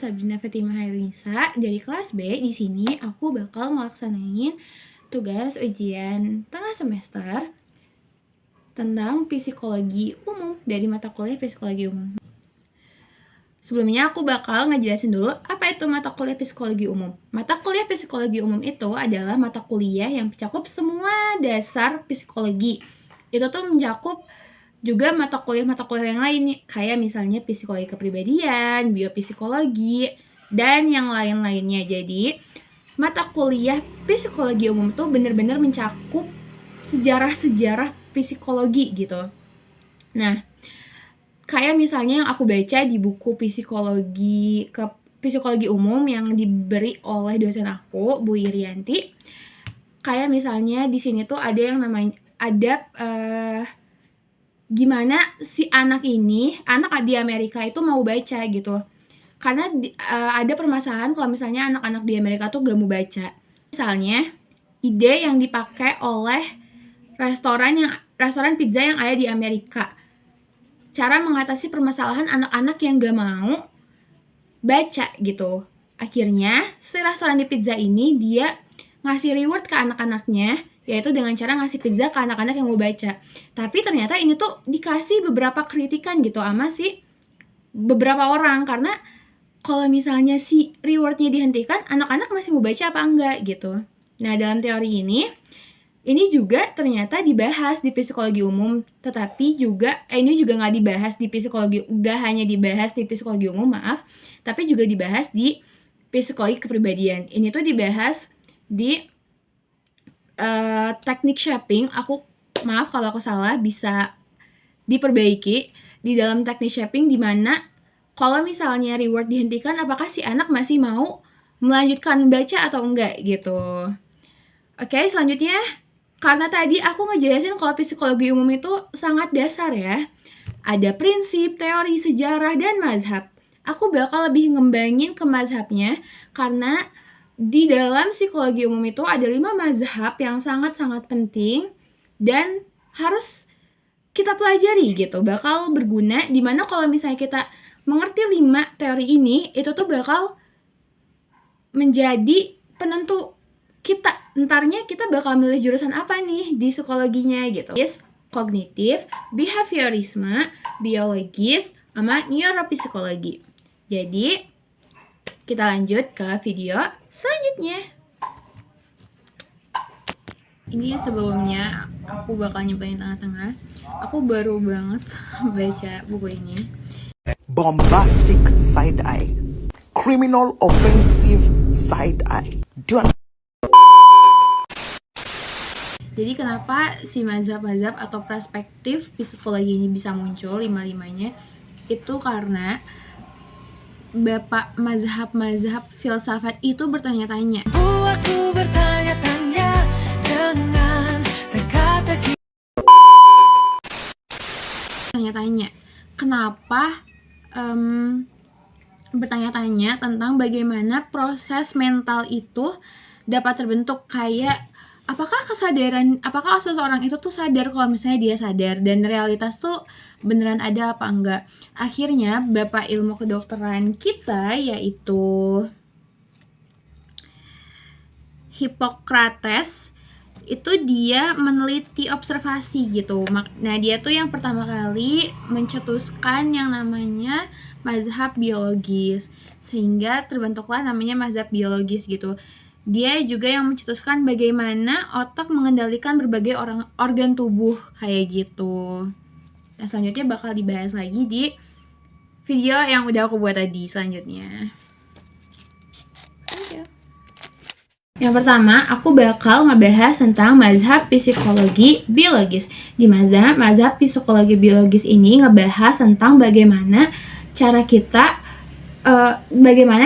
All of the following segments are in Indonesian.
Sabrina Fatimah Hairunisa dari kelas B. Di sini aku bakal ngelaksanain tugas ujian tengah semester tentang psikologi umum dari mata kuliah psikologi umum. Sebelumnya aku bakal ngejelasin dulu apa itu mata kuliah psikologi umum. Mata kuliah psikologi umum itu adalah mata kuliah yang mencakup semua dasar psikologi. Itu tuh mencakup juga mata kuliah yang lain nih, kayak misalnya psikologi kepribadian, biopsikologi, dan yang lain-lainnya. Jadi, mata kuliah psikologi umum tuh bener-bener mencakup sejarah-sejarah psikologi gitu. Nah, kayak misalnya yang aku baca di buku psikologi umum yang diberi oleh dosen aku, Bu Irianti. Kayak misalnya di sini tuh ada yang namanya gimana si anak di Amerika itu mau baca gitu. Karena ada permasalahan kalau misalnya anak-anak di Amerika tuh gak mau baca. Misalnya ide yang dipakai oleh restoran pizza yang ada di Amerika. Cara mengatasi permasalahan anak-anak yang gak mau baca gitu. Akhirnya si restoran di pizza ini dia ngasih reward ke anak-anaknya, yaitu dengan cara ngasih pizza ke anak-anak yang mau baca. Tapi ternyata ini tuh dikasih beberapa kritikan gitu sama si beberapa orang, karena kalau misalnya si rewardnya dihentikan, anak-anak masih mau baca apa enggak gitu. Nah, dalam teori ini juga ternyata dibahas di psikologi umum, tetapi juga ini juga nggak dibahas di psikologi, nggak hanya dibahas di psikologi umum, tapi juga dibahas di psikologi kepribadian. Ini tuh dibahas di teknik shaping. Maaf kalau aku salah, bisa diperbaiki di dalam teknik shaping, di mana kalau misalnya reward dihentikan, apakah si anak masih mau melanjutkan baca atau enggak gitu. Oke, selanjutnya, karena tadi aku ngejelasin kalau psikologi umum itu sangat dasar ya, ada prinsip, teori, sejarah, dan mazhab. Aku bakal lebih ngembangin ke mazhabnya, karena di dalam psikologi umum itu ada 5 mazhab yang sangat-sangat penting dan harus kita pelajari gitu. Bakal berguna, dimana kalau misalnya kita mengerti 5 teori ini, itu tuh bakal menjadi penentu kita. Entarnya kita bakal milih jurusan apa nih di psikologinya gitu. Kognitif, behaviorisme, biologis, sama neuropsikologi. Jadi, kita lanjut ke video selanjutnya. Ini sebelumnya aku bakal nyobain tengah-tengah. Aku baru banget baca buku ini. Bombastic side eye, criminal offensive side eye. Jadi kenapa si mazhab-mazhab atau perspektif psikologi ini bisa muncul 5-5-nya? Itu karena bapak mazhab filsafat itu bertanya-tanya. Aku bertanya-tanya dengan teka-teki. Bertanya-tanya, kenapa bertanya-tanya tentang bagaimana proses mental itu dapat terbentuk, kayak apakah seseorang itu tuh sadar kalau misalnya dia sadar, dan realitas tuh beneran ada apa enggak. Akhirnya bapak ilmu kedokteran kita, yaitu Hippocrates, itu dia meneliti observasi gitu. Nah, dia tuh yang pertama kali mencetuskan yang namanya mazhab biologis, sehingga terbentuklah namanya mazhab biologis gitu. Dia juga yang mencetuskan bagaimana otak mengendalikan berbagai organ tubuh kayak gitu. Nah, selanjutnya bakal dibahas lagi di video yang udah aku buat tadi selanjutnya. Yang pertama, aku bakal ngebahas tentang mazhab psikologi biologis. Di mazhab psikologi biologis ini ngebahas tentang bagaimana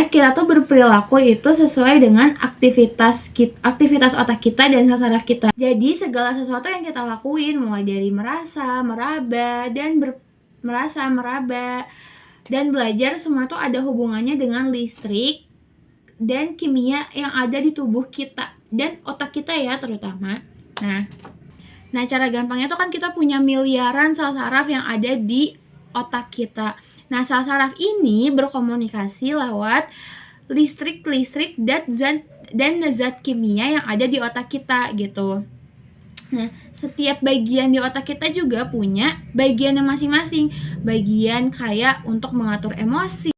kita tuh berperilaku itu sesuai dengan aktivitas otak kita dan sel saraf kita. Jadi segala sesuatu yang kita lakuin, mulai dari merasa, meraba, dan belajar, semua tuh ada hubungannya dengan listrik dan kimia yang ada di tubuh kita dan otak kita ya terutama. Nah, cara gampangnya tuh kan kita punya miliaran sel saraf yang ada di otak kita. Nah, sel saraf ini berkomunikasi lewat listrik dan zat kimia yang ada di otak kita gitu. Nah, setiap bagian di otak kita juga punya bagiannya masing-masing. Bagian kayak untuk mengatur emosi,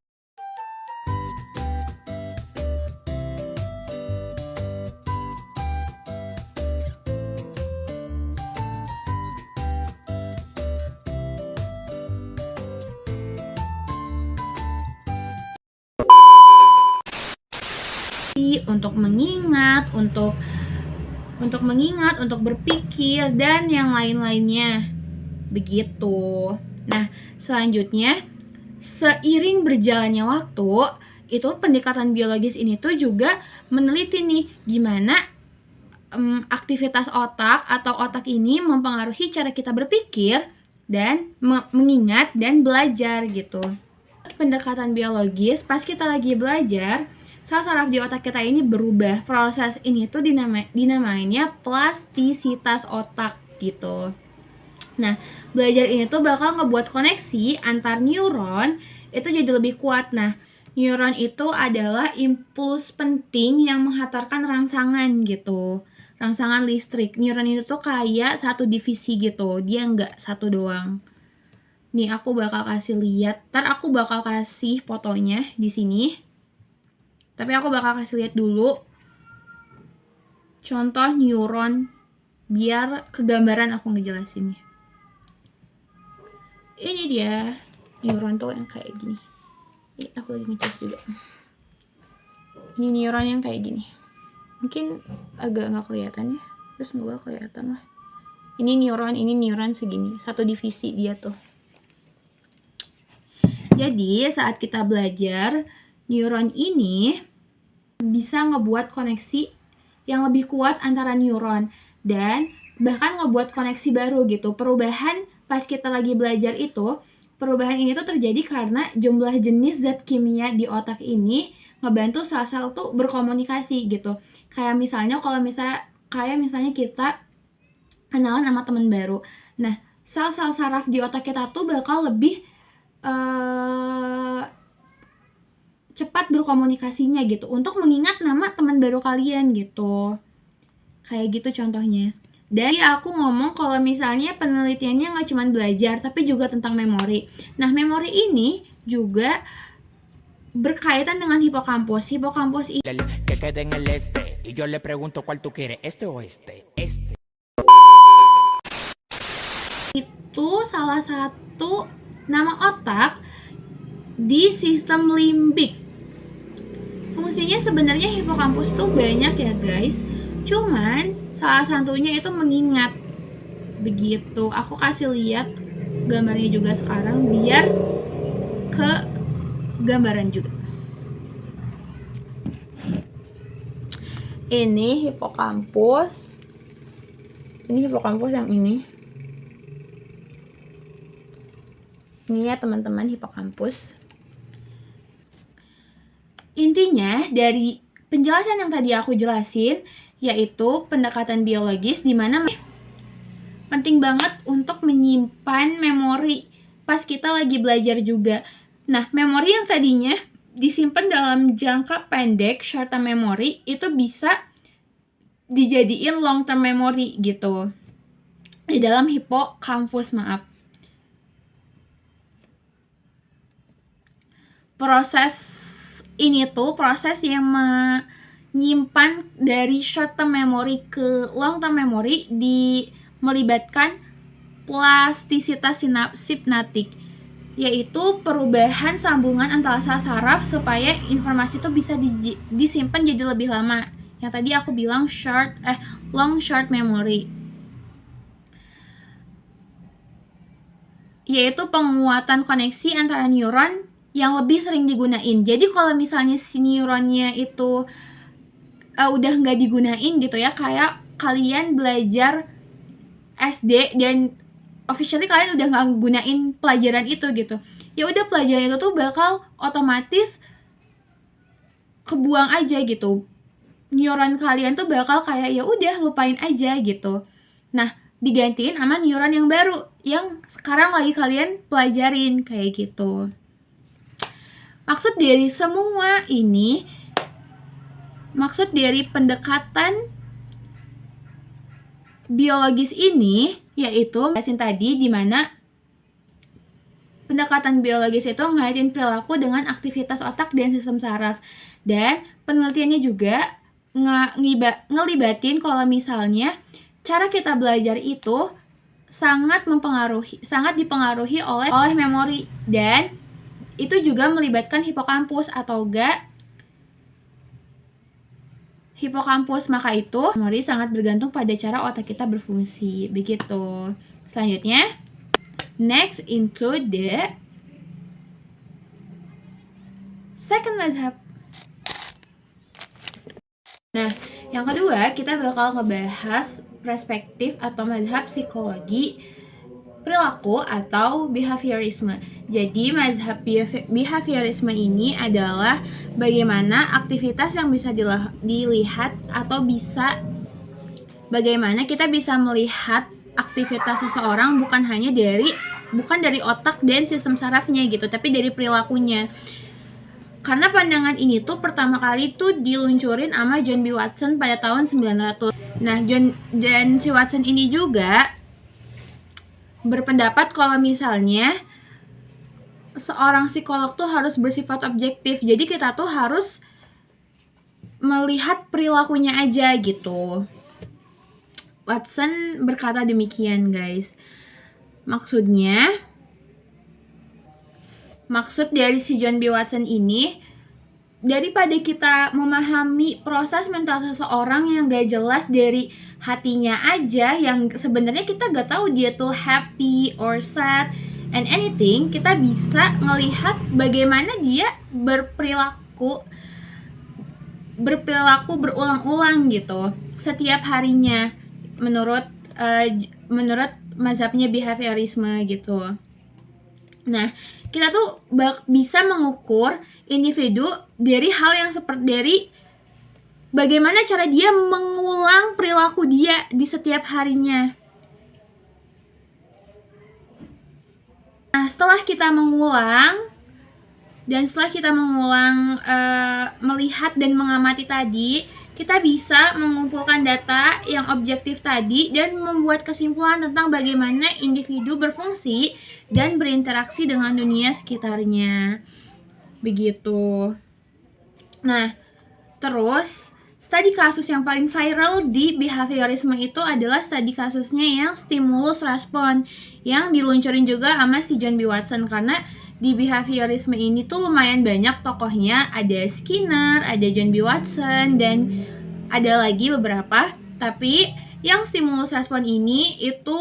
untuk mengingat, untuk berpikir dan yang lain-lainnya. Begitu. Nah, selanjutnya seiring berjalannya waktu, itu pendekatan biologis ini tuh juga meneliti nih gimana aktivitas otak atau otak ini mempengaruhi cara kita berpikir dan mengingat dan belajar gitu. Pendekatan biologis, pas kita lagi belajar, sel saraf di otak kita ini berubah. Proses ini tuh dinamainnya plastisitas otak gitu. Nah, belajar ini tuh bakal ngebuat koneksi antar neuron itu jadi lebih kuat. Nah, neuron itu adalah impuls penting yang menghantarkan rangsangan gitu. Rangsangan listrik. Neuron itu tuh kayak satu divisi gitu. Dia nggak satu doang. Nih, aku bakal kasih lihat. Ntar aku bakal kasih fotonya di sini. Tapi aku bakal kasih lihat dulu contoh neuron biar kegambaran aku ngejelasinnya. Ini dia neuron tuh yang kayak gini. Ini aku lagi ngecas juga. Ini neuron yang kayak gini. Mungkin agak nggak kelihatan ya. Terus semoga kelihatan lah. Ini neuron segini. Satu divisi dia tuh. Jadi saat kita belajar, neuron ini bisa ngebuat koneksi yang lebih kuat antara neuron dan bahkan ngebuat koneksi baru gitu. Perubahan pas kita lagi belajar itu, perubahan ini tuh terjadi karena jumlah jenis zat kimia di otak ini ngebantu sel-sel tuh berkomunikasi gitu. Kayak misalnya kita kenalan sama teman baru. Nah, sel-sel saraf di otak kita tuh bakal lebih cepat berkomunikasinya gitu untuk mengingat nama teman baru kalian gitu. Kayak gitu contohnya. Dan aku ngomong kalau misalnya penelitiannya nggak cuma belajar tapi juga tentang memori. Nah, memori ini juga berkaitan dengan hipokampus. Hipokampus Que quede en el este y yo le pregunto cuál tú quieres, este o este. itu salah satu nama otak di sistem limbik. Fungsinya sebenarnya hipokampus tuh banyak ya guys. Cuman salah satunya itu mengingat. Begitu. Aku kasih lihat gambarnya juga sekarang biar ke gambaran juga. Ini hipokampus. Ini hipokampus yang ini. Ini ya teman-teman hipokampus. Intinya dari penjelasan yang tadi aku jelasin yaitu pendekatan biologis di mana penting banget untuk menyimpan memori pas kita lagi belajar juga. Nah, memori yang tadinya disimpan dalam jangka pendek short term memory itu bisa dijadiin long term memory gitu di dalam hipokampus. Proses ini tuh proses yang menyimpan dari short term memory ke long term memory melibatkan plastisitas sinaptik, yaitu perubahan sambungan antara sel saraf supaya informasi itu bisa disimpan jadi lebih lama. Yang tadi aku bilang long short memory, yaitu penguatan koneksi antara neuron yang lebih sering digunain. Jadi kalau misalnya si neuronnya itu udah nggak digunain gitu ya, kayak kalian belajar SD dan officially kalian udah nggak gunain pelajaran itu gitu, ya udah pelajaran itu tuh bakal otomatis kebuang aja gitu. Neuron kalian tuh bakal kayak ya udah lupain aja gitu. Nah, digantiin sama neuron yang baru yang sekarang lagi kalian pelajarin kayak gitu. Maksud dari pendekatan biologis ini yaitu tadi, dimana pendekatan biologis itu ngaitin perilaku dengan aktivitas otak dan sistem saraf. Dan penelitiannya juga ngelibatin kalau misalnya cara kita belajar itu sangat dipengaruhi oleh memori, dan itu juga melibatkan hipokampus atau enggak hipokampus. Maka itu memori sangat bergantung pada cara otak kita berfungsi. Begitu. Selanjutnya, next into the second mazhab. Nah, yang kedua kita bakal ngebahas perspektif atau mazhab psikologi perilaku atau behaviorisme. Jadi mazhab behaviorisme ini adalah bagaimana aktivitas yang bisa dilihat atau bagaimana kita bisa melihat aktivitas seseorang bukan dari otak dan sistem sarafnya gitu, tapi dari perilakunya. Karena pandangan ini tuh pertama kali tuh diluncurin sama John B. Watson pada tahun 900. Nah, John C. Watson ini juga berpendapat kalau misalnya seorang psikolog tuh harus bersifat objektif. Jadi kita tuh harus melihat perilakunya aja gitu. Watson berkata demikian, guys. Maksud dari si John B. Watson ini, daripada kita memahami proses mental seseorang yang gak jelas dari hatinya aja, yang sebenarnya kita gak tahu dia tuh happy or sad and anything, kita bisa ngelihat bagaimana dia berperilaku berulang-ulang gitu setiap harinya menurut mazhabnya behaviorisme gitu. Nah, kita tuh bisa mengukur individu dari hal yang dari bagaimana cara dia mengulang perilaku dia di setiap harinya. Nah, setelah kita mengulang melihat dan mengamati tadi, kita bisa mengumpulkan data yang objektif tadi dan membuat kesimpulan tentang bagaimana individu berfungsi dan berinteraksi dengan dunia sekitarnya. Begitu. Nah, terus studi kasus yang paling viral di behaviorisme itu adalah studi kasusnya yang stimulus respon, yang diluncurin juga sama si John B. Watson. Karena di behaviorisme ini tuh lumayan banyak tokohnya, ada Skinner, ada John B. Watson, dan ada lagi beberapa. Tapi yang stimulus respon ini itu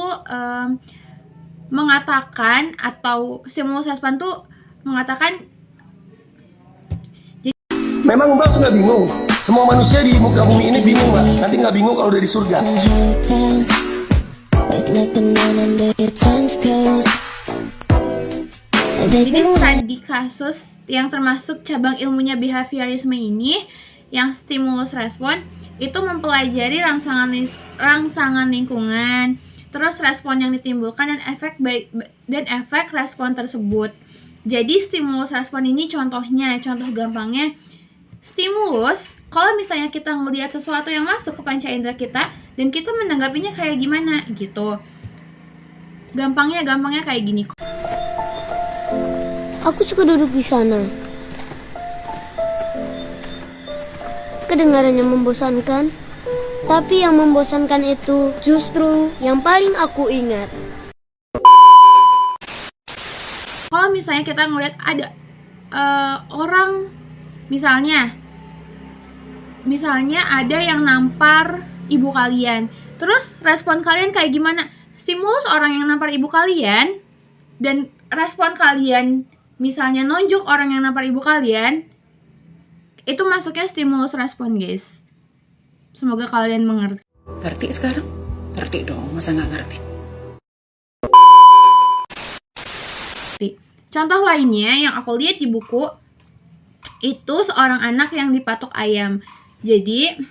mengatakan, atau stimulus respon tuh mengatakan, memang Mbak nggak bingung. Semua manusia di muka bumi ini bingung, Mbak. Nanti nggak bingung kalau udah di surga. Jadi studi kasus yang termasuk cabang ilmunya behaviorisme ini, yang stimulus respon, itu mempelajari rangsangan lingkungan, terus respon yang ditimbulkan dan efek respon tersebut. Jadi stimulus respon ini contoh gampangnya, stimulus kalau misalnya kita ngelihat sesuatu yang masuk ke panca indera kita dan kita menanggapinya kayak gimana gitu. Gampangnya kayak gini. Aku suka duduk di sana. Kedengarannya membosankan, tapi yang membosankan itu justru yang paling aku ingat. Kalau misalnya kita ngeliat ada orang, misalnya ada yang nampar ibu kalian, terus respon kalian kayak gimana? Stimulus orang yang nampar ibu kalian dan respon kalian misalnya nunjuk orang yang nampar ibu kalian, itu masuknya stimulus respon, guys. Semoga kalian mengerti. Ngerti sekarang? Ngerti dong, masa nggak ngerti? Contoh lainnya yang aku lihat di buku, itu seorang anak yang dipatok ayam. Jadi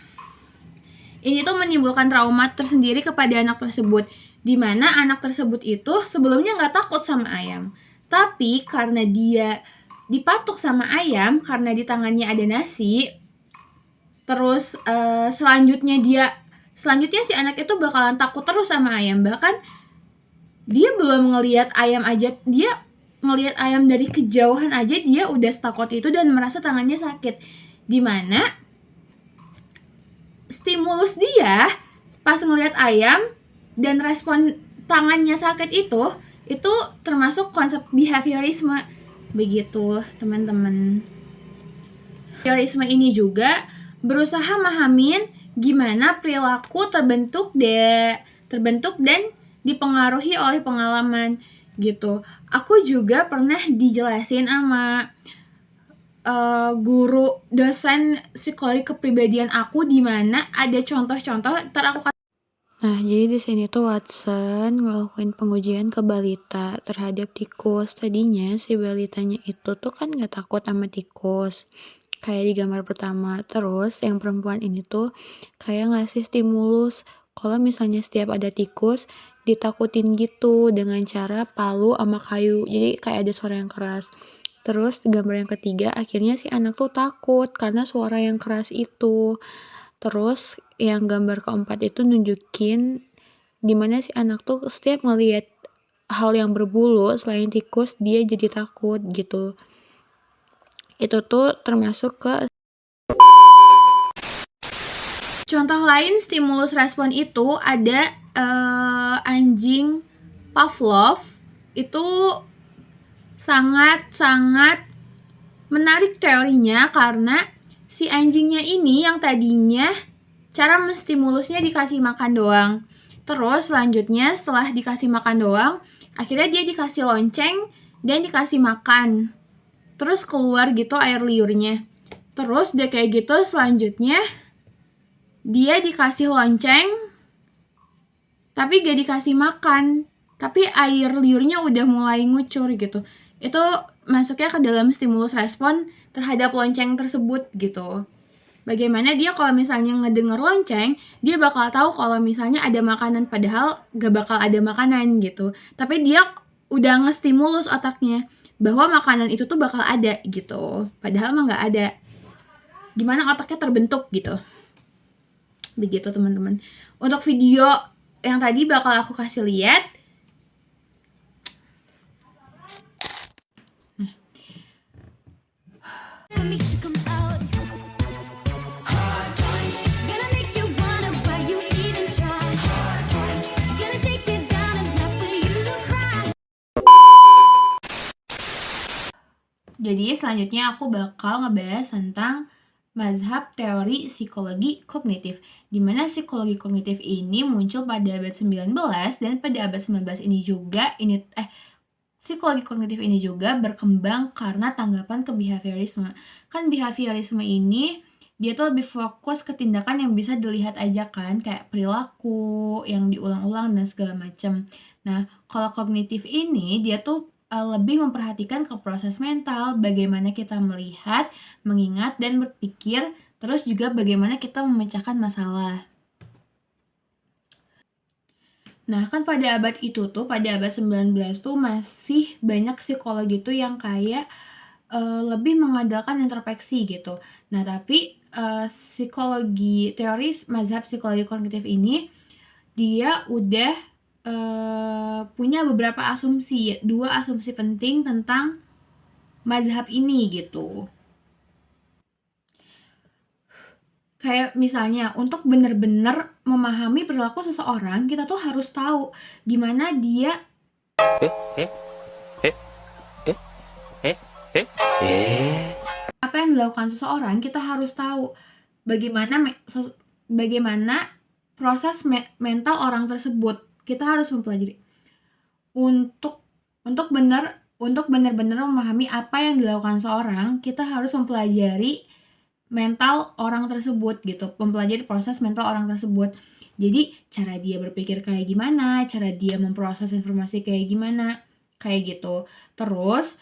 ini tuh menimbulkan trauma tersendiri kepada anak tersebut, dimana anak tersebut itu sebelumnya nggak takut sama ayam, tapi karena dia dipatuk sama ayam karena di tangannya ada nasi. Terus selanjutnya si anak itu bakalan takut terus sama ayam. Bahkan dia belum ngelihat ayam aja, dia ngelihat ayam dari kejauhan aja dia udah takut itu dan merasa tangannya sakit. Dimana stimulus dia pas ngelihat ayam dan respon tangannya sakit itu termasuk konsep behaviorisme. Begitu teman-teman. Behaviorisme ini juga berusaha mahamin gimana perilaku terbentuk dan dipengaruhi oleh pengalaman gitu. Aku juga pernah dijelasin sama guru dosen psikologi kepribadian aku, di mana ada contoh-contoh. Nah, jadi di sini tuh Watson ngelakuin pengujian ke balita terhadap tikus. Tadinya si balitanya itu tuh kan nggak takut sama tikus, kayak di gambar pertama. Terus yang perempuan ini tuh kayak ngasih stimulus kalau misalnya setiap ada tikus ditakutin gitu dengan cara palu sama kayu, jadi kayak ada suara yang keras. Terus gambar yang ketiga akhirnya si anak tuh takut karena suara yang keras itu. Terus yang gambar keempat itu nunjukin dimana si anak tuh setiap ngelihat hal yang berbulu selain tikus dia jadi takut gitu. Itu tuh termasuk ke contoh lain stimulus respon itu ada anjing Pavlov. Itu sangat-sangat menarik teorinya karena si anjingnya ini yang tadinya cara menstimulusnya dikasih makan doang. Terus selanjutnya setelah dikasih makan doang, akhirnya dia dikasih lonceng dan dikasih makan. Terus keluar gitu air liurnya. Terus dia kayak gitu selanjutnya dia dikasih lonceng tapi gak dikasih makan. Tapi air liurnya udah mulai ngucur gitu. Itu masuknya ke dalam stimulus respon terhadap lonceng tersebut gitu. Bagaimana dia kalau misalnya ngedenger lonceng, dia bakal tahu kalau misalnya ada makanan, padahal gak bakal ada makanan gitu. Tapi dia udah ngestimulus otaknya bahwa makanan itu tuh bakal ada gitu, padahal mah gak ada. Gimana otaknya terbentuk gitu. Begitu teman-teman. Untuk video yang tadi bakal aku kasih lihat. Jadi selanjutnya aku bakal ngebahas tentang mazhab teori psikologi kognitif, di mana psikologi kognitif ini muncul pada abad 19 dan pada abad 19 ini juga psikologi kognitif ini juga berkembang karena tanggapan ke behaviorisme. Kan behaviorisme ini dia tuh lebih fokus ke tindakan yang bisa dilihat aja kan, kayak perilaku yang diulang-ulang dan segala macam. Nah, kalau kognitif ini dia tuh lebih memperhatikan ke proses mental, bagaimana kita melihat, mengingat, dan berpikir, terus juga bagaimana kita memecahkan masalah. Nah, kan pada abad itu tuh, pada abad 19 tuh masih banyak psikologi tuh yang kayak lebih mengandalkan introspeksi gitu. Nah, tapi teori mazhab psikologi kognitif ini, dia udah punya beberapa asumsi, 2 asumsi penting tentang mazhab ini gitu. Kayak misalnya untuk benar-benar memahami perilaku seseorang, kita tuh harus tahu gimana dia apa yang dilakukan seseorang. Kita harus tahu bagaimana proses mental orang tersebut. Kita harus mempelajari untuk benar-benar memahami apa yang dilakukan seorang. Kita harus mempelajari mental orang tersebut gitu, mempelajari proses mental orang tersebut. Jadi cara dia berpikir kayak gimana, cara dia memproses informasi kayak gimana, kayak gitu. Terus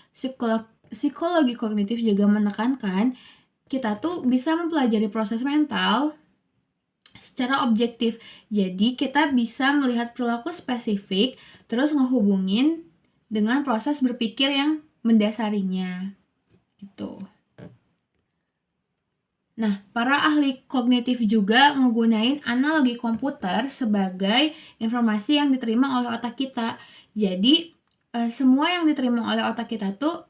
psikologi kognitif juga menekankan kita tuh bisa mempelajari proses mental secara objektif. Jadi kita bisa melihat perilaku spesifik terus ngehubungin dengan proses berpikir yang mendasarinya. gitu. Nah, para ahli kognitif juga menggunakan analogi komputer sebagai informasi yang diterima oleh otak kita. Jadi, semua yang diterima oleh otak kita tuh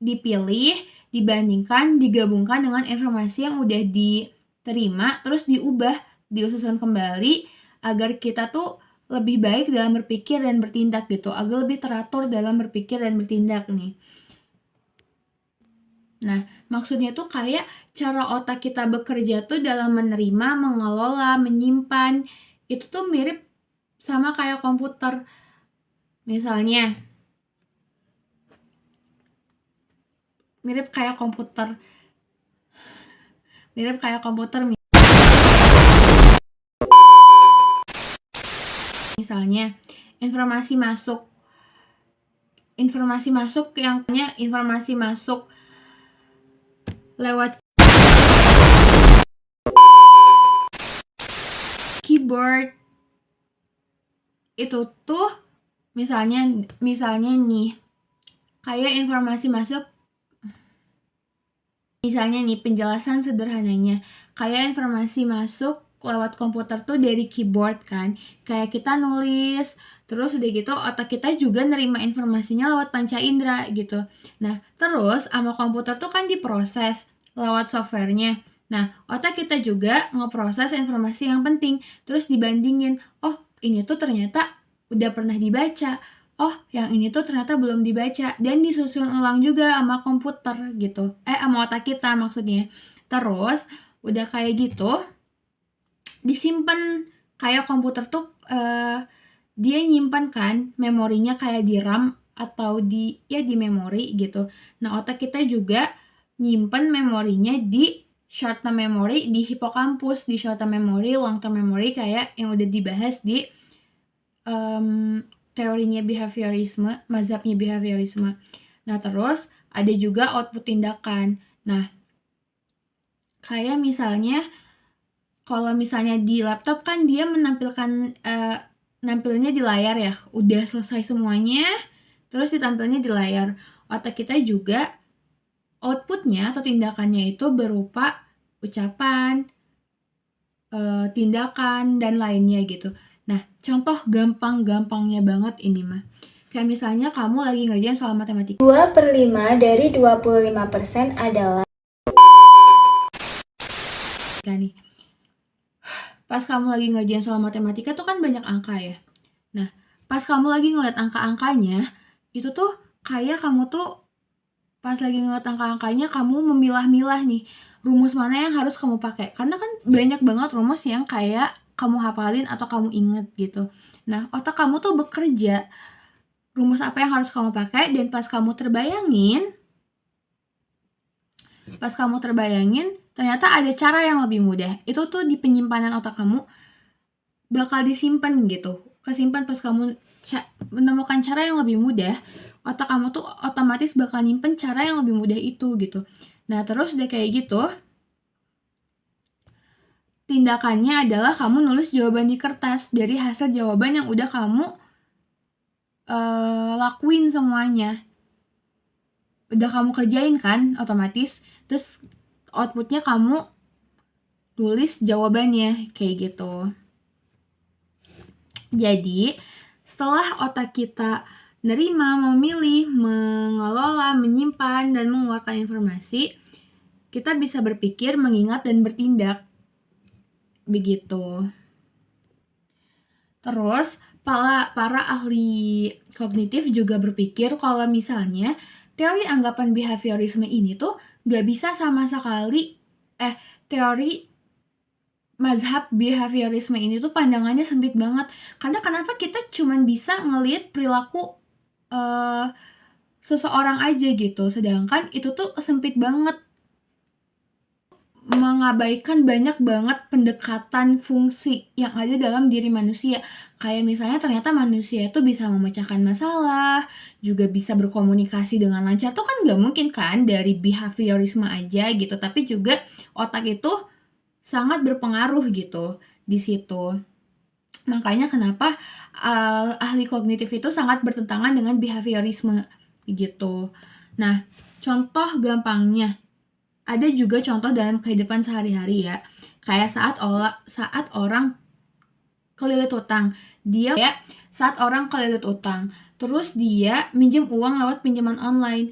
dipilih, dibandingkan, digabungkan dengan informasi yang udah diterima, terus diubah, disusun kembali agar kita tuh lebih baik dalam berpikir dan bertindak gitu, agar lebih teratur dalam berpikir dan bertindak nih. Nah, maksudnya tuh kayak cara otak kita bekerja tuh dalam menerima, mengelola, menyimpan, itu tuh mirip sama kayak komputer. Misalnya, mirip kayak komputer. Misalnya, informasi masuk lewat keyboard itu tuh misalnya nih kayak informasi masuk, misalnya nih penjelasan sederhananya kayak informasi masuk lewat komputer tuh dari keyboard kan, kayak kita nulis, terus udah gitu otak kita juga nerima informasinya lewat panca indera gitu. Nah, terus sama komputer tuh kan diproses lewat softwarenya. Nah, otak kita juga ngeproses informasi yang penting, terus dibandingin, oh ini tuh ternyata udah pernah dibaca, oh yang ini tuh ternyata belum dibaca, dan disusun ulang juga sama komputer gitu, sama otak kita maksudnya. Terus udah kayak gitu disimpan, kayak komputer tuh dia nyimpan kan memorinya kayak di RAM atau di memori gitu. Nah, otak kita juga nyimpan memorinya di short term memory, di hipokampus, di short term memory, long term memory kayak yang udah dibahas di teorinya behaviorisme, mazhabnya behaviorisme. Nah, terus ada juga output tindakan. Nah, kayak misalnya kalau misalnya di laptop kan dia menampilkan nampilnya di layar ya, udah selesai semuanya, terus ditampilnya di layar. Otak kita juga outputnya atau tindakannya itu berupa ucapan, tindakan, dan lainnya gitu. Nah, contoh gampang-gampangnya banget ini mah. Kayak misalnya kamu lagi ngerjain soal matematika. 2/5 dari 25% adalah Nih, pas kamu lagi ngerjain soal matematika tuh kan banyak angka ya. Nah, pas kamu lagi ngeliat angka-angkanya, itu tuh kayak kamu tuh pas lagi ngeliat angka-angkanya kamu memilah-milah nih rumus mana yang harus kamu pakai. Karena kan banyak banget rumus yang kayak kamu hafalin atau kamu inget gitu. Nah, otak kamu tuh bekerja rumus apa yang harus kamu pakai, dan pas kamu terbayangin ternyata ada cara yang lebih mudah. Itu tuh di penyimpanan otak kamu bakal disimpan gitu. Kesimpan pas kamu menemukan cara yang lebih mudah, otak kamu tuh otomatis bakal nyimpen cara yang lebih mudah itu gitu. Nah, terus udah kayak gitu, tindakannya adalah kamu nulis jawaban di kertas dari hasil jawaban yang udah kamu lakuin semuanya. Udah kamu kerjain kan otomatis, terus outputnya kamu tulis jawabannya kayak gitu. Jadi, setelah otak kita nerima, memilih, mengelola, menyimpan, dan mengeluarkan informasi, kita bisa berpikir, mengingat, dan bertindak. Begitu. Terus, para ahli kognitif juga berpikir kalau misalnya teori anggapan behaviorisme ini tuh gak bisa sama sekali, teori mazhab behaviorisme ini tuh pandangannya sempit banget. Karena kenapa kita cuman bisa ngelihat perilaku seseorang aja gitu, sedangkan itu tuh sempit banget, mengabaikan banyak banget pendekatan fungsi yang ada dalam diri manusia. Kayak misalnya ternyata manusia itu bisa memecahkan masalah, juga bisa berkomunikasi dengan lancar. Tuh kan gak mungkin kan dari behaviorisme aja gitu, tapi juga otak itu sangat berpengaruh gitu di situ. Makanya kenapa ahli kognitif itu sangat bertentangan dengan behaviorisme gitu. Nah, Contoh gampangnya, ada juga contoh dalam kehidupan sehari-hari ya. Kayak saat orang kelilit utang. Saat orang kelilit utang, terus dia minjem uang lewat pinjaman online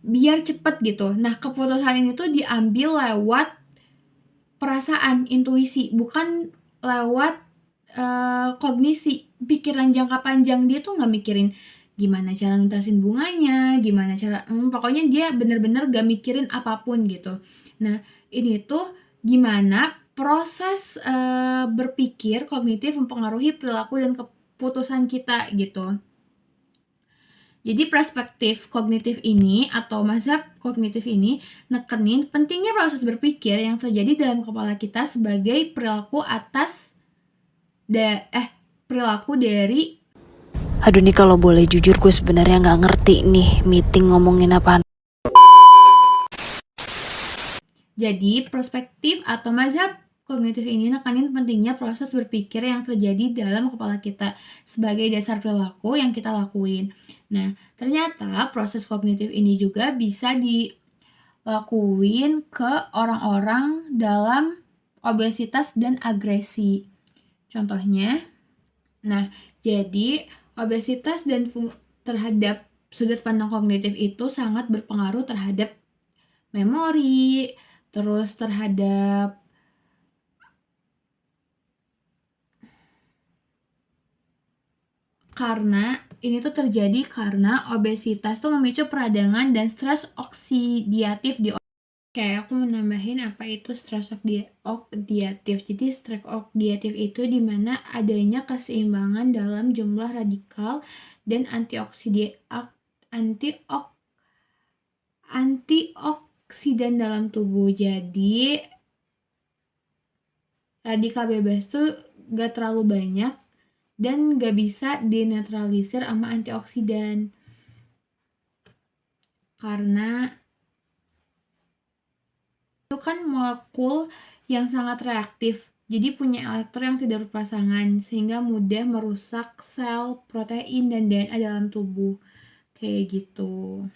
biar cepet gitu. Nah, keputusan ini tuh diambil lewat perasaan, intuisi, bukan lewat kognisi, pikiran jangka panjang. Dia tuh nggak mikirin gimana cara nuntasin bunganya, gimana cara, pokoknya dia bener-bener gak mikirin apapun gitu. Nah, ini tuh gimana proses berpikir kognitif mempengaruhi perilaku dan keputusan kita gitu. Jadi perspektif kognitif ini atau mazhab kognitif ini nekenin pentingnya proses berpikir yang terjadi dalam kepala kita sebagai perilaku perilaku dari. Aduh nih kalau boleh jujur gue sebenarnya nggak ngerti nih meeting ngomongin apaan. Jadi perspektif atau mazhab kognitif ini nekanin pentingnya proses berpikir yang terjadi dalam kepala kita sebagai dasar perilaku yang kita lakuin. Nah, ternyata proses kognitif ini juga bisa dilakuin ke orang-orang dalam obesitas dan agresi. Contohnya, nah jadi obesitas dan terhadap sudut pandang kognitif itu sangat berpengaruh terhadap memori, terus terhadap karena ini tuh terjadi karena obesitas tuh memicu peradangan dan stres oksidatif di Kayak aku menambahin apa itu stres oksidatif. Jadi stres oksidatif itu dimana adanya keseimbangan dalam jumlah radikal dan antioksidan dalam tubuh. Jadi radikal bebas tuh gak terlalu banyak dan gak bisa dinetralisir sama antioksidan. Karena itu kan molekul yang sangat reaktif, jadi punya elektron yang tidak berpasangan sehingga mudah merusak sel, protein, dan DNA dalam tubuh. Kayak gitu.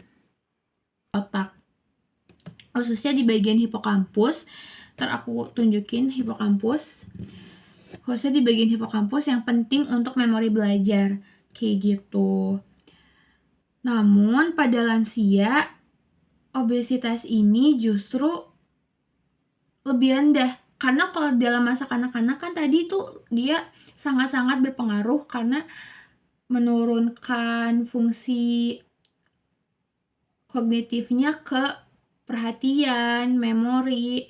Otak, khususnya di bagian hipokampus. Ntar aku tunjukin hipokampus. Khususnya di bagian hipokampus yang penting untuk memori belajar. Kayak gitu. Namun pada lansia, obesitas ini justru lebih rendah. Karena kalau dalam masa kanak-kanak kan tadi tuh dia sangat-sangat berpengaruh karena menurunkan fungsi kognitifnya ke perhatian, memori,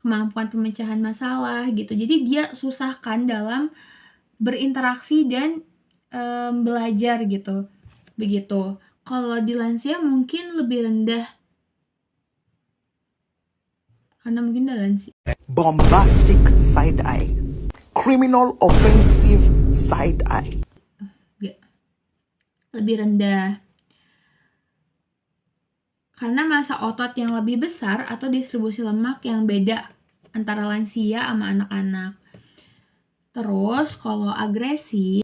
kemampuan pemecahan masalah gitu. Jadi dia susahkan dalam berinteraksi dan belajar gitu. Begitu. Kalau di lansia mungkin lebih rendah. Karena mungkin udah lansia. Bombastic side eye. Criminal offensive side eye. Lebih rendah. Karena massa otot yang lebih besar atau distribusi lemak yang beda antara lansia sama anak-anak. Terus kalau agresi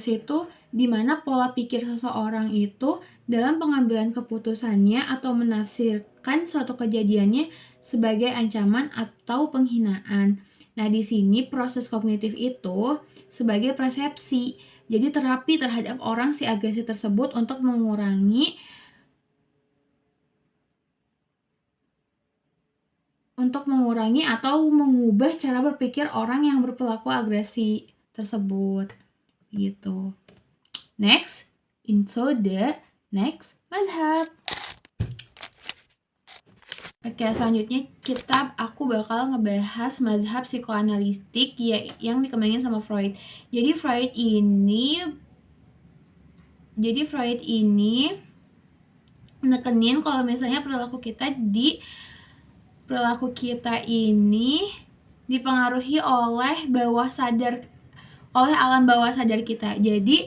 itu dimana pola pikir seseorang itu dalam pengambilan keputusannya atau menafsirkan suatu kejadiannya sebagai ancaman atau penghinaan. Nah, di sini proses kognitif itu sebagai persepsi. Jadi terapi terhadap orang si agresi tersebut untuk mengurangi atau mengubah cara berpikir orang yang berperilaku agresi tersebut. Gitu. Next, into the next mazhab. Oke, selanjutnya aku bakal ngebahas mazhab psikoanalitik yang dikembangin sama Freud. Jadi Freud ini nekenin kalau misalnya perilaku kita ini dipengaruhi oleh alam bawah sadar kita. Jadi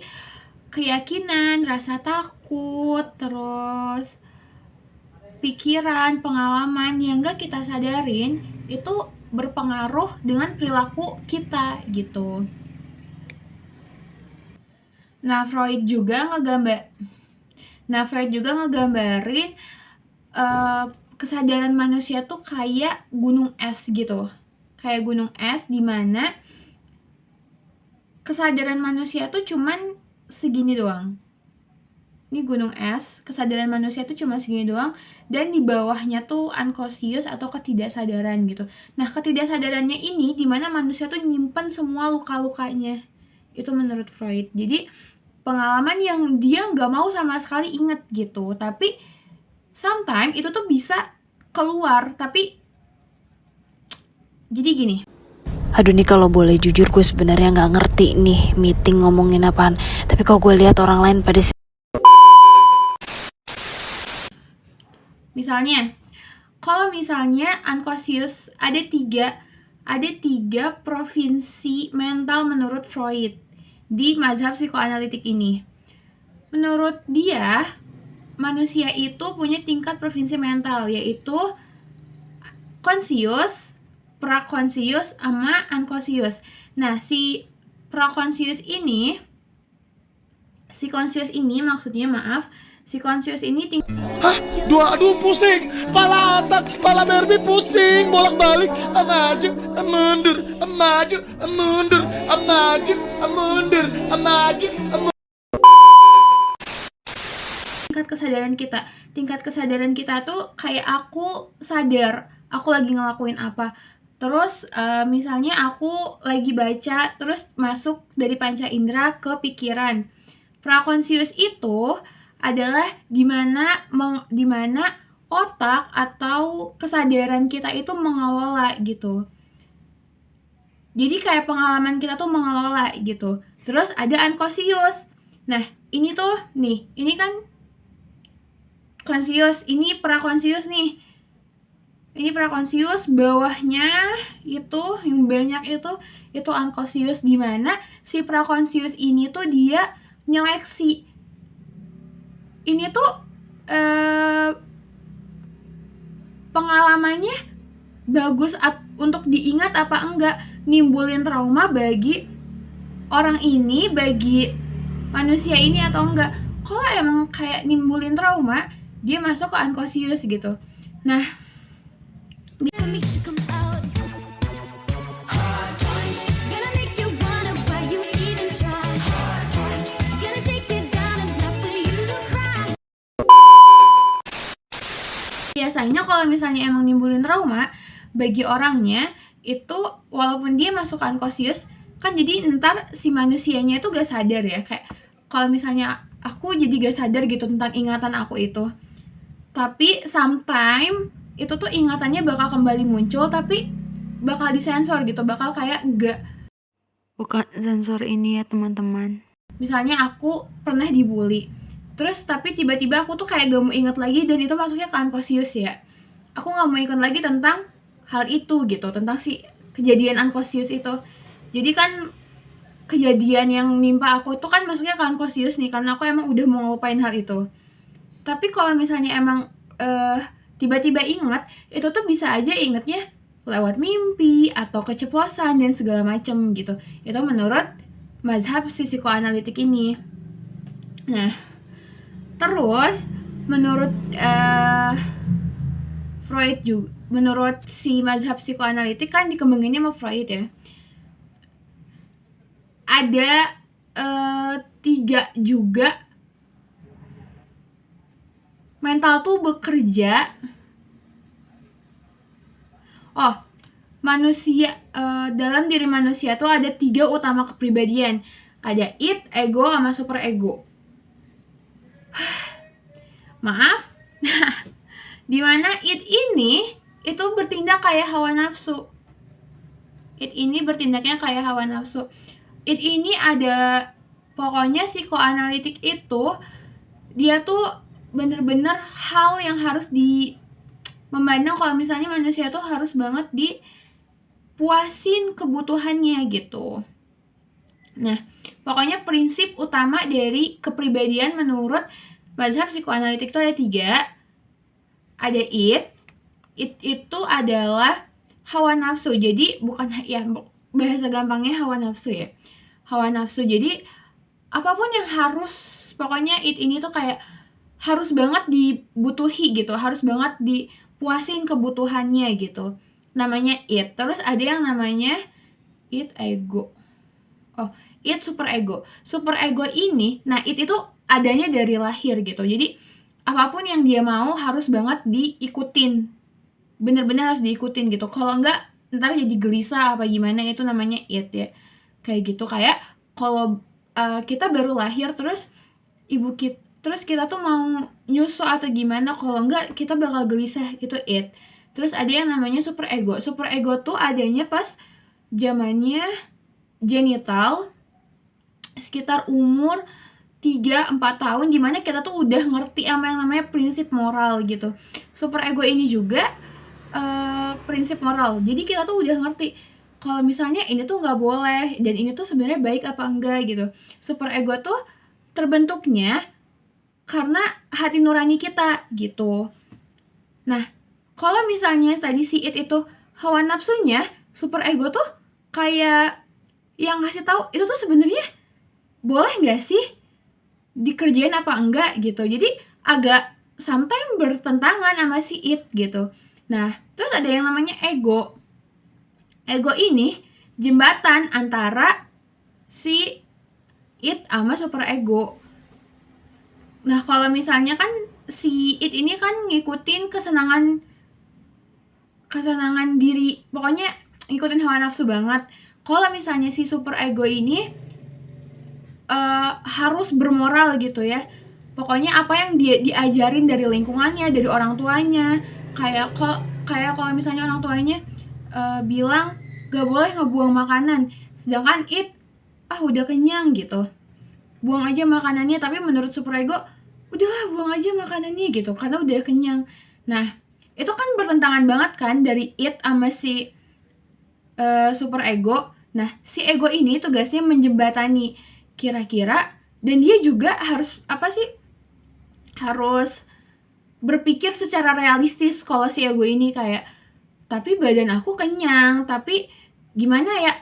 keyakinan, rasa takut, terus pikiran, pengalaman yang gak kita sadarin itu berpengaruh dengan perilaku kita gitu. Nah, Freud juga Nah, Freud juga ngegambarin kesadaran manusia tuh kayak gunung es gitu. Kayak gunung es dimana kesadaran manusia tuh cuman segini doang. Ini gunung es, kesadaran manusia tuh cuma segini doang, dan di bawahnya tuh unconscious atau ketidaksadaran gitu. Nah, ketidaksadarannya ini dimana manusia tuh nyimpan semua luka-lukanya. Itu menurut Freud. Jadi pengalaman yang dia nggak mau sama sekali inget gitu, tapi sometimes itu tuh bisa keluar. Tapi jadi gini, Aduh nih kalau boleh jujur gue sebenarnya nggak ngerti nih meeting ngomongin apaan. Tapi kalau gue lihat orang lain pada misalnya, kalau misalnya unconscious ada tiga provinsi mental menurut Freud di mazhab psikoanalitik ini. Menurut dia, manusia itu punya tingkat provinsi mental, yaitu conscious, prakonscious, sama unconscious. Nah, si conscious ini Aduh pusing, pala otak, pala Barbie pusing, bolak-balik, maju, mundur, maju, mundur, maju, mundur, maju. Tingkat kesadaran kita tuh kayak aku sadar aku lagi ngelakuin apa. Terus misalnya aku lagi baca, terus masuk dari panca indera ke pikiran. Prakonscious itu adalah dimana otak atau kesadaran kita itu mengelola gitu. Jadi kayak pengalaman kita tuh mengelola gitu. Terus ada unconscious. Nah, ini kan conscious, ini prakonscious nih. Ini prakonscious, bawahnya itu yang banyak itu unconscious, dimana si prakonscious ini tuh dia nyeleksi. Ini tuh pengalamannya bagus untuk diingat apa enggak, nimbulin trauma bagi orang ini, bagi manusia ini atau enggak. Kalau emang kayak nimbulin trauma, dia masuk ke unconscious gitu. Nah, biasanya kalau misalnya emang nimbulin trauma bagi orangnya itu, walaupun dia masuk ke unconscious kan, jadi ntar si manusianya itu gak sadar ya. Kayak kalau misalnya aku jadi gak sadar gitu tentang ingatan aku itu, tapi sometime itu tuh ingatannya bakal kembali muncul, tapi bakal disensor gitu, bakal kayak gak. bukan sensor ini ya teman-teman. Misalnya aku pernah dibully, terus tapi tiba-tiba aku tuh kayak gak mau inget lagi, dan itu masuknya ke unconscious ya. Aku gak mau inget lagi tentang hal itu gitu, tentang si kejadian unconscious itu. Jadi kan kejadian yang nimpa aku tuh kan masuknya ke unconscious nih, karena aku emang udah mau ngelupain hal itu. Tapi kalau misalnya emang tiba-tiba ingat, itu tuh bisa aja ingetnya lewat mimpi atau keceplosan dan segala macem gitu. Itu menurut mazhab psikoanalitik ini. Nah, terus menurut Freud juga, menurut si mazhab psikoanalitik kan dikembanginnya sama Freud ya, ada 3 juga mental tuh bekerja. Manusia, dalam diri manusia tuh ada 3 utama kepribadian. Ada id, ego, sama super ego. Maaf. Dimana id ini itu bertindak kayak hawa nafsu. Id ini bertindaknya kayak hawa nafsu. Id ini ada, pokoknya psikoanalitik itu dia tuh bener-bener hal yang harus memandang kalau misalnya manusia tuh harus banget dipuasin kebutuhannya gitu. Nah, pokoknya prinsip utama dari kepribadian menurut mazhab psikoanalitik itu ada 3. Ada id itu adalah hawa nafsu. Jadi bukan ya, bahasa gampangnya hawa nafsu ya. Hawa nafsu. Jadi apapun yang harus, pokoknya id ini tuh kayak harus banget dibutuhi gitu, harus banget dipuasin kebutuhannya gitu. Namanya id. Terus ada yang namanya id ego. Oh, id super ego. Super ego ini, nah id itu adanya dari lahir gitu. Jadi apapun yang dia mau harus banget diikutin. Bener-bener harus diikutin gitu. Kalau enggak ntar jadi gelisah apa gimana, itu namanya id ya. Kayak gitu, kayak kalau kita baru lahir terus terus kita tuh mau nyusu atau gimana, kalau enggak kita bakal gelisah, itu id. Terus ada yang namanya super ego. Super ego tuh adanya pas zamannya genital, sekitar umur 3-4 tahun, dimana kita tuh udah ngerti sama yang namanya prinsip moral gitu. Super ego ini juga prinsip moral. Jadi kita tuh udah ngerti kalau misalnya ini tuh nggak boleh dan ini tuh sebenarnya baik apa enggak gitu. Super ego tuh terbentuknya karena hati nurani kita gitu. Nah, kalau misalnya tadi si id itu hawa nafsunya, super ego tuh kayak yang ngasih tahu itu tuh sebenarnya boleh nggak sih dikerjain apa enggak gitu. Jadi agak sometimes bertentangan sama si id gitu. Nah, terus ada yang namanya ego. Ego ini jembatan antara si id sama super ego. Nah, kalau misalnya kan si id ini kan ngikutin kesenangan diri, pokoknya ngikutin hawa nafsu banget. Kalau misalnya si super ego ini harus bermoral gitu ya. Pokoknya apa yang dia diajarin dari lingkungannya, dari orang tuanya. Kayak kalau misalnya orang tuanya bilang gak boleh ngebuang makanan, sedangkan id udah kenyang gitu, buang aja makanannya. Tapi menurut super ego, udahlah buang aja makanannya gitu, karena udah kenyang. Nah, itu kan bertentangan banget kan dari id sama si super ego. Nah, si ego ini tugasnya menjembatani kira-kira, dan dia juga harus harus berpikir secara realistis. Kalau si ego ini kayak, tapi badan aku kenyang, tapi gimana ya,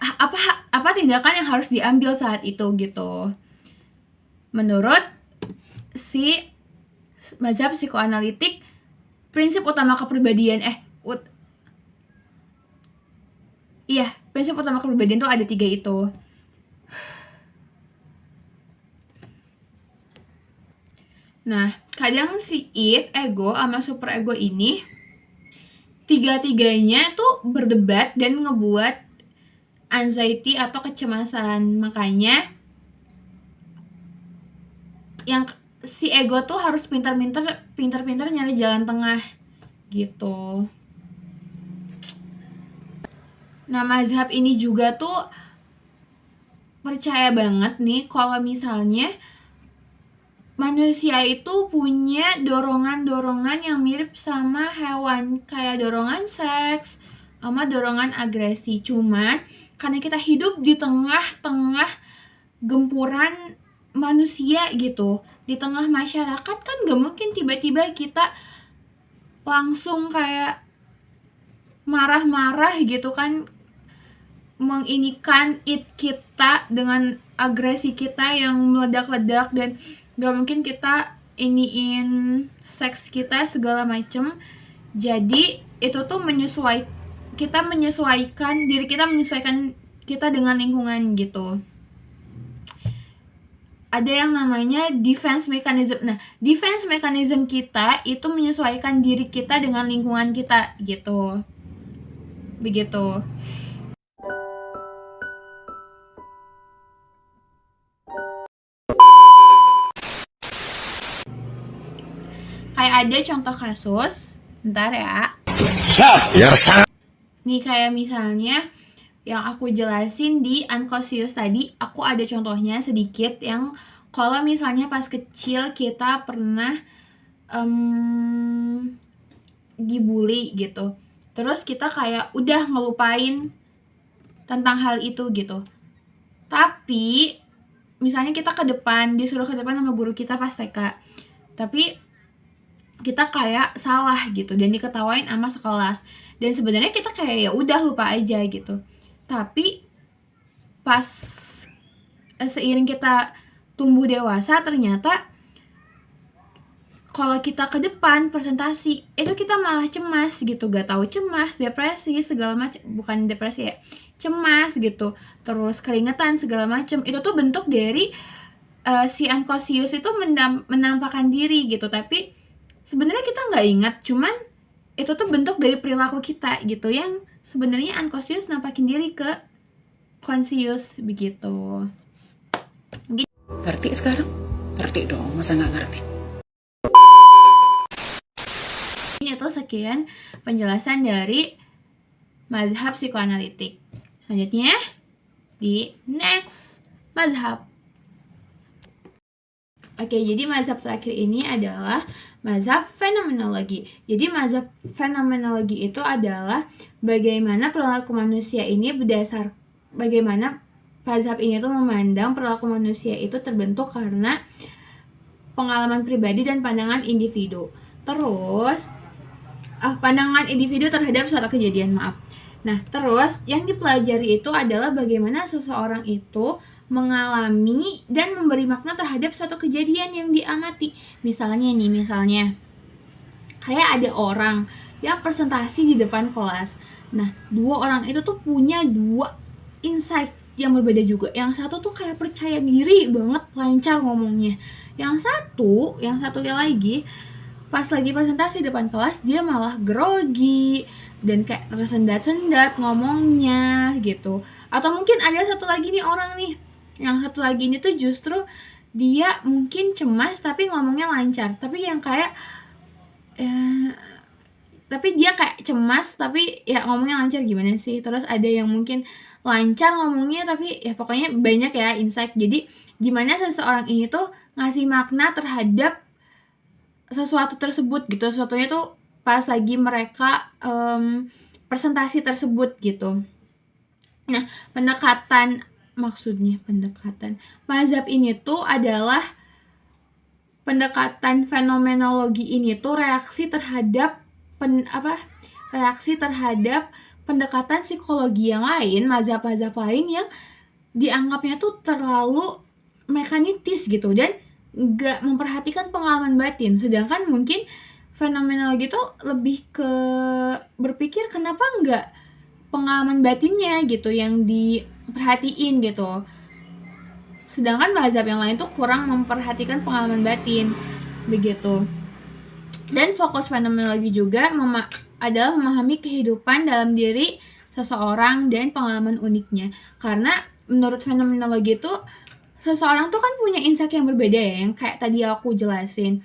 apa tindakan yang harus diambil saat itu gitu. Menurut si mazhab psikoanalitik, prinsip utama kepribadian prinsip utama kepribadian tuh ada 3 itu. Nah, kadang si id, ego, sama super ego ini 3-tiganya tuh berdebat dan ngebuat anxiety atau kecemasan. Makanya yang si ego tuh harus pintar-pintar nyari jalan tengah gitu. Nah, mazhab ini juga tuh percaya banget nih kalau misalnya manusia itu punya dorongan-dorongan yang mirip sama hewan, kayak dorongan seks sama dorongan agresi. Cuman karena kita hidup di tengah-tengah gempuran manusia gitu, di tengah masyarakat, kan gak mungkin tiba-tiba kita langsung kayak marah-marah gitu kan, menginikan id kita dengan agresi kita yang meledak-ledak, dan gak mungkin kita iniin seks kita segala macem. Jadi itu tuh menyesuaikan diri kita, menyesuaikan kita dengan lingkungan gitu. Ada yang namanya defense mechanism. Nah, defense mechanism kita itu menyesuaikan diri kita dengan lingkungan kita gitu. Begitu. Kayak ada contoh kasus, bentar ya. Nih kayak misalnya yang aku jelasin di unconscious tadi, aku ada contohnya sedikit yang kalau misalnya pas kecil kita pernah dibully gitu. Terus kita kayak udah ngelupain tentang hal itu gitu. Tapi misalnya kita disuruh ke depan sama guru kita pas TK. Tapi kita kayak salah gitu dan diketawain sama sekelas. Dan sebenarnya kita kayak ya udah lupa aja gitu. Tapi pas seiring kita tumbuh dewasa, ternyata kalau kita ke depan presentasi itu kita malah cemas gitu, gak tahu cemas, depresi segala macam, bukan depresi ya, cemas gitu, terus keringetan segala macam. Itu tuh bentuk dari si unconscious itu menampakkan diri gitu, tapi sebenarnya kita nggak ingat, cuman itu tuh bentuk dari perilaku kita gitu, yang sebenarnya unconscious nampakin diri ke conscious begitu. Ngerti sekarang? Ngerti dong, masa nggak ngerti? Ini tuh sekian penjelasan dari mazhab psikoanalitik. Selanjutnya di next mazhab. Oke, jadi mazhab terakhir ini adalah mazhab fenomenologi. Jadi mazhab fenomenologi itu adalah bagaimana perilaku manusia ini bagaimana mazhab ini tuh memandang perilaku manusia itu terbentuk karena pengalaman pribadi dan pandangan individu. Terus pandangan individu terhadap suatu kejadian, maaf. Nah, terus yang dipelajari itu adalah bagaimana seseorang itu mengalami dan memberi makna terhadap suatu kejadian yang diamati. Misalnya kayak ada orang yang presentasi di depan kelas. Nah, dua orang itu tuh punya dua insight yang berbeda juga. Yang satu tuh kayak percaya diri banget, lancar ngomongnya. Yang satunya lagi pas lagi presentasi di depan kelas dia malah grogi dan kayak tersendat-sendat ngomongnya gitu. Atau mungkin ada satu lagi nih orang nih, yang satu lagi ini tuh justru dia mungkin cemas tapi ngomongnya lancar, tapi yang kayak tapi dia kayak cemas tapi ya ngomongnya lancar, gimana sih. Terus ada yang mungkin lancar ngomongnya tapi ya pokoknya banyak ya insight. Jadi gimana seseorang ini tuh ngasih makna terhadap sesuatu tersebut gitu, sesuatunya tuh pas lagi mereka presentasi tersebut gitu. Nah, pendekatan mazhab ini tuh adalah pendekatan fenomenologi ini tuh reaksi terhadap pendekatan psikologi yang lain, mazhab-mazhab lain yang dianggapnya tuh terlalu mekanitis gitu dan nggak memperhatikan pengalaman batin. Sedangkan mungkin fenomenologi tuh lebih ke berpikir kenapa nggak pengalaman batinnya gitu yang diperhatiin gitu. Sedangkan mazhab yang lain tuh kurang memperhatikan pengalaman batin begitu. Dan fokus fenomenologi juga adalah memahami kehidupan dalam diri seseorang dan pengalaman uniknya. Karena menurut fenomenologi itu seseorang tuh kan punya insight yang berbeda ya, yang kayak tadi aku jelasin,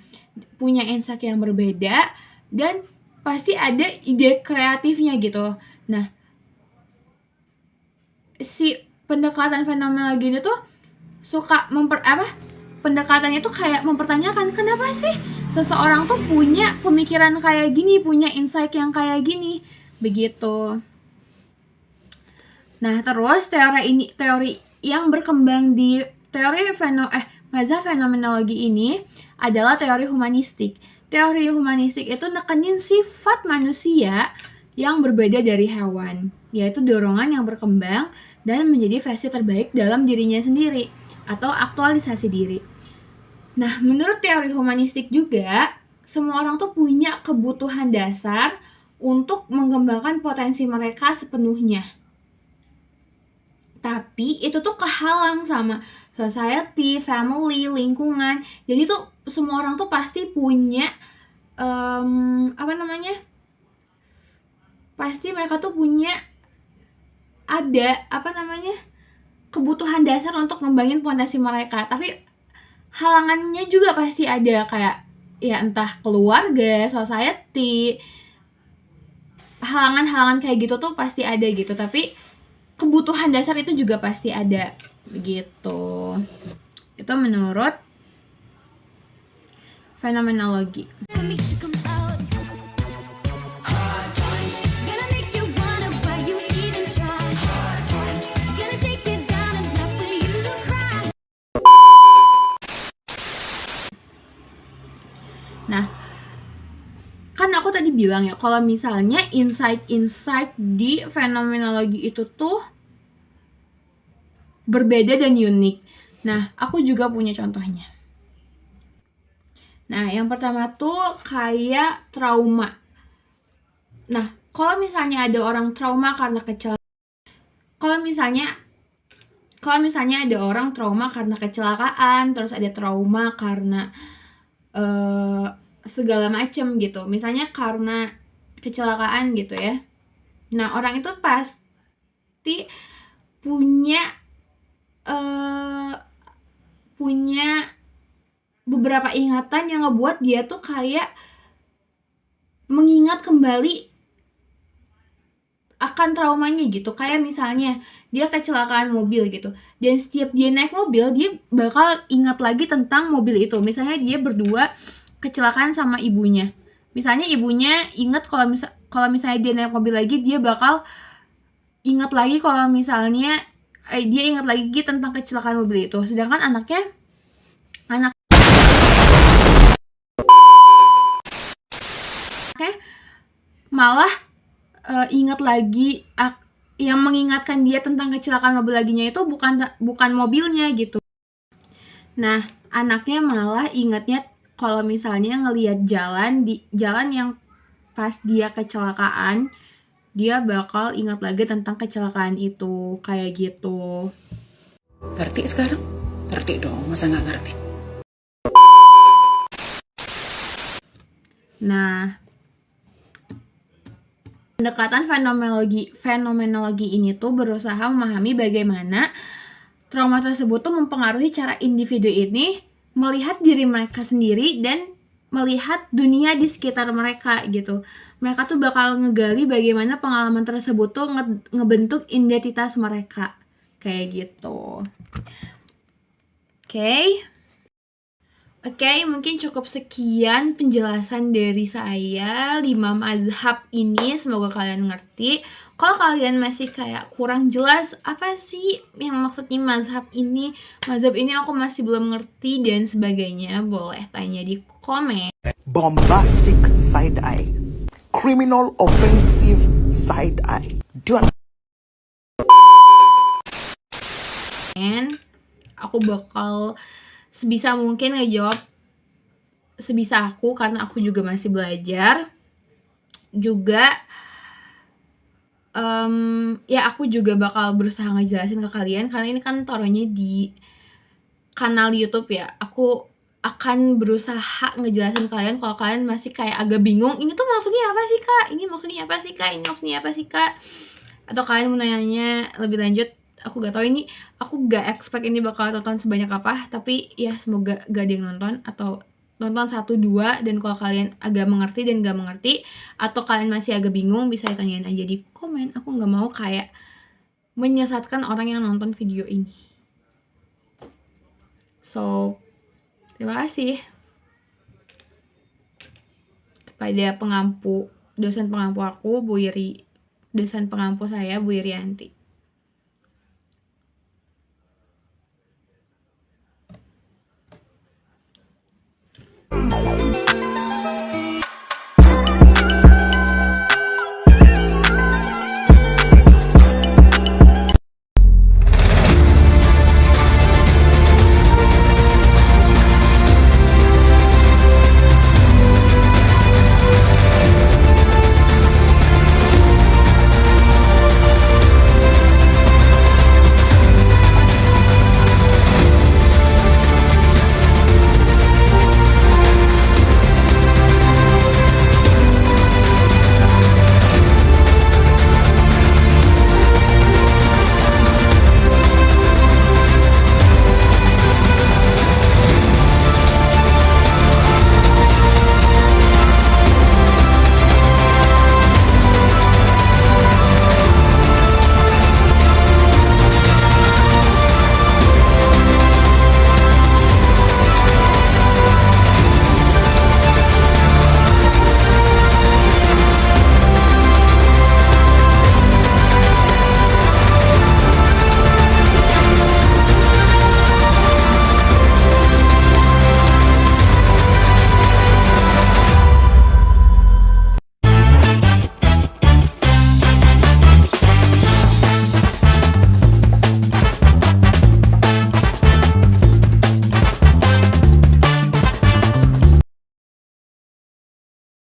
punya insight yang berbeda dan pasti ada ide kreatifnya gitu. Nah, si pendekatan fenomenologi ini tuh suka pendekatannya tuh kayak mempertanyakan kenapa sih seseorang tuh punya pemikiran kayak gini, punya insight yang kayak gini begitu. Nah, terus teori yang berkembang di mazhab fenomenologi ini adalah teori humanistik. Teori humanistik itu nekenin sifat manusia yang berbeda dari hewan, yaitu dorongan yang berkembang dan menjadi versi terbaik dalam dirinya sendiri atau aktualisasi diri. Nah, menurut teori humanistik juga, semua orang tuh punya kebutuhan dasar untuk mengembangkan potensi mereka sepenuhnya. Tapi itu tuh kehalang sama society, family, lingkungan. Jadi tuh semua orang tuh pasti punya pasti mereka tuh punya kebutuhan dasar untuk ngembangin potensi mereka. Tapi halangannya juga pasti ada, kayak ya entah keluarga, society, halangan-halangan kayak gitu tuh pasti ada gitu. Tapi kebutuhan dasar itu juga pasti ada begitu. Itu menurut fenomenologi. Nah, kan aku tadi bilang ya, kalau misalnya insight di fenomenologi itu tuh berbeda dan unik. Nah, aku juga punya contohnya. Nah, yang pertama tuh kayak trauma. Nah, kalau misalnya ada orang trauma karena kalau misalnya ada orang trauma karena kecelakaan, terus ada trauma karena segala macem gitu. Misalnya karena kecelakaan gitu ya. Nah, orang itu pasti punya beberapa ingatan yang ngebuat dia tuh kayak mengingat kembali akan traumanya gitu. Kayak misalnya dia kecelakaan mobil gitu, dan setiap dia naik mobil dia bakal ingat lagi tentang mobil itu. Misalnya dia berdua kecelakaan sama ibunya, misalnya ibunya ingat kalau misalnya dia naik mobil lagi, dia bakal ingat lagi kalau misalnya dia ingat lagi tentang kecelakaan mobil itu. Sedangkan anaknya malah ingat lagi yang mengingatkan dia tentang kecelakaan mobil laginya itu bukan mobilnya gitu. Nah, anaknya malah ingatnya kalau misalnya ngelihat jalan yang pas dia kecelakaan, dia bakal ingat lagi tentang kecelakaan itu, kayak gitu. Ngerti sekarang? Ngerti dong, masa nggak ngerti? Nah, pendekatan fenomenologi ini tuh berusaha memahami bagaimana trauma tersebut tuh mempengaruhi cara individu ini melihat diri mereka sendiri dan melihat dunia di sekitar mereka gitu. Mereka tuh bakal ngegali bagaimana pengalaman tersebut tuh ngebentuk identitas mereka, kayak gitu. Oke, mungkin cukup sekian penjelasan dari saya 5 mazhab ini. Semoga kalian ngerti. Kalau kalian masih kayak kurang jelas apa sih yang maksudnya mazhab ini aku masih belum ngerti dan sebagainya, boleh tanya di komen. Bombastic side eye. Criminal offensive side eye. Aku bakal sebisa mungkin ngejawab sebisa aku, karena aku juga masih belajar juga. Ya aku juga bakal berusaha ngejelasin ke kalian, karena ini kan taruhnya di kanal YouTube ya. Aku akan berusaha ngejelasin kalian. Kalau kalian masih kayak agak bingung, ini tuh maksudnya apa sih kak, ini maksudnya apa sih kak, ini maksudnya apa sih kak, atau kalian mau nanya lebih lanjut, aku gak tahu ini, aku gak expect ini bakal tonton sebanyak apa, tapi ya semoga gak ada yang nonton, atau nonton 1-2, dan kalau kalian agak mengerti dan gak mengerti, atau kalian masih agak bingung, bisa ditanyain aja di komen. Aku gak mau kayak menyesatkan orang yang nonton video ini. So, terima kasih kepada dosen pengampu aku, dosen pengampu saya, Bu Irianti.